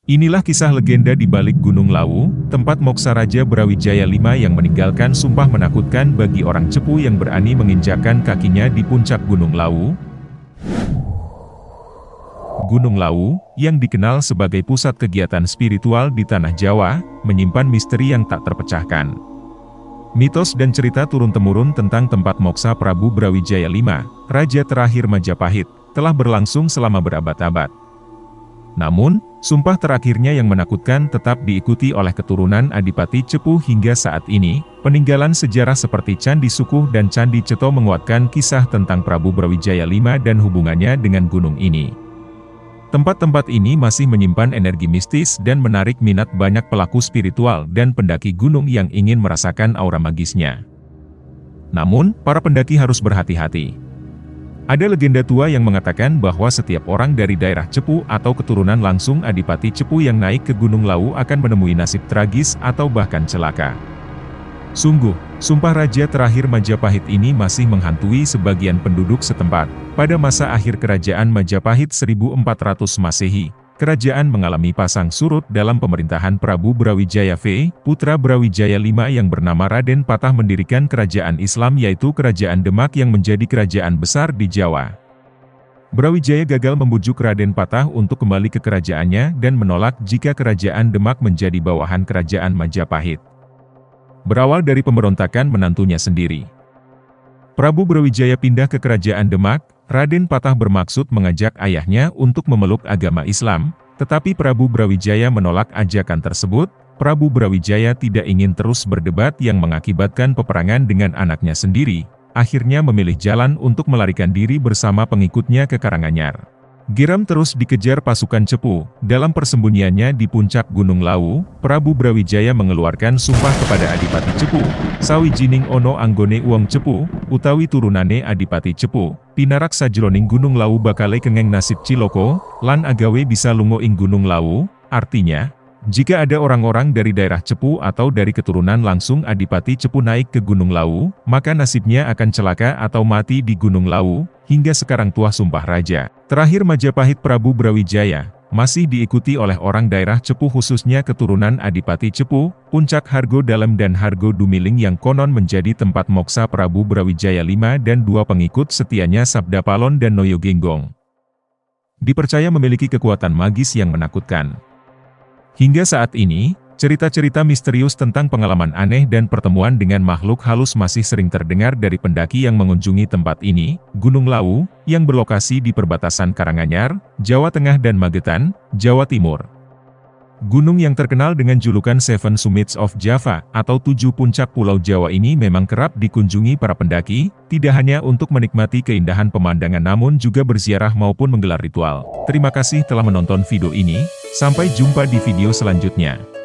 Inilah kisah legenda di balik Gunung Lawu, tempat moksa Raja Brawijaya V yang meninggalkan sumpah menakutkan bagi orang cepu yang berani menginjakkan kakinya di puncak Gunung Lawu. Gunung Lawu, yang dikenal sebagai pusat kegiatan spiritual di tanah Jawa, menyimpan misteri yang tak terpecahkan. Mitos dan cerita turun-temurun tentang tempat moksa Prabu Brawijaya V, Raja terakhir Majapahit, telah berlangsung selama berabad-abad. Namun, sumpah terakhirnya yang menakutkan tetap diikuti oleh keturunan Adipati Cepu hingga saat ini. Peninggalan sejarah seperti Candi Sukuh dan Candi Ceto menguatkan kisah tentang Prabu Brawijaya V dan hubungannya dengan gunung ini. Tempat-tempat ini masih menyimpan energi mistis dan menarik minat banyak pelaku spiritual dan pendaki gunung yang ingin merasakan aura magisnya. Namun, para pendaki harus berhati-hati. Ada legenda tua yang mengatakan bahwa setiap orang dari daerah Cepu atau keturunan langsung Adipati Cepu yang naik ke Gunung Lawu akan menemui nasib tragis atau bahkan celaka. Sungguh, sumpah Raja terakhir Majapahit ini masih menghantui sebagian penduduk setempat. Pada masa akhir Kerajaan Majapahit 1400 Masehi, kerajaan mengalami pasang surut dalam pemerintahan Prabu Brawijaya V, putra Brawijaya V yang bernama Raden Patah mendirikan kerajaan Islam yaitu Kerajaan Demak yang menjadi kerajaan besar di Jawa. Brawijaya gagal membujuk Raden Patah untuk kembali ke kerajaannya dan menolak jika kerajaan Demak menjadi bawahan kerajaan Majapahit. Berawal dari pemberontakan menantunya sendiri, Prabu Brawijaya pindah ke kerajaan Demak. Raden Patah bermaksud mengajak ayahnya untuk memeluk agama Islam, tetapi Prabu Brawijaya menolak ajakan tersebut. Prabu Brawijaya tidak ingin terus berdebat yang mengakibatkan peperangan dengan anaknya sendiri, akhirnya memilih jalan untuk melarikan diri bersama pengikutnya ke Karanganyar. Giram terus dikejar pasukan Cepu. Dalam persembunyiannya di puncak Gunung Lawu, Prabu Brawijaya mengeluarkan sumpah kepada Adipati Cepu, sawijining ono anggone uang Cepu, utawi turunane Adipati Cepu, pinarak sajroning Gunung Lawu bakale kengeng nasib ciloko, lan agawe bisa lungo ing Gunung Lawu. Artinya, jika ada orang-orang dari daerah Cepu atau dari keturunan langsung Adipati Cepu naik ke Gunung Lawu, maka nasibnya akan celaka atau mati di Gunung Lawu. Hingga sekarang tuah sumpah Raja terakhir Majapahit Prabu Brawijaya masih diikuti oleh orang daerah Cepu khususnya keturunan Adipati Cepu, Puncak Hargo Dalem dan Hargo Dumiling yang konon menjadi tempat moksa Prabu Brawijaya V dan dua pengikut setianya Sabda Palon dan Noyo Genggong. Dipercaya memiliki kekuatan magis yang menakutkan. Hingga saat ini, cerita-cerita misterius tentang pengalaman aneh dan pertemuan dengan makhluk halus masih sering terdengar dari pendaki yang mengunjungi tempat ini, Gunung Lawu, yang berlokasi di perbatasan Karanganyar, Jawa Tengah dan Magetan, Jawa Timur. Gunung yang terkenal dengan julukan Seven Summits of Java, atau 7 puncak Pulau Jawa ini memang kerap dikunjungi para pendaki, tidak hanya untuk menikmati keindahan pemandangan namun juga berziarah maupun menggelar ritual. Terima kasih telah menonton video ini, sampai jumpa di video selanjutnya.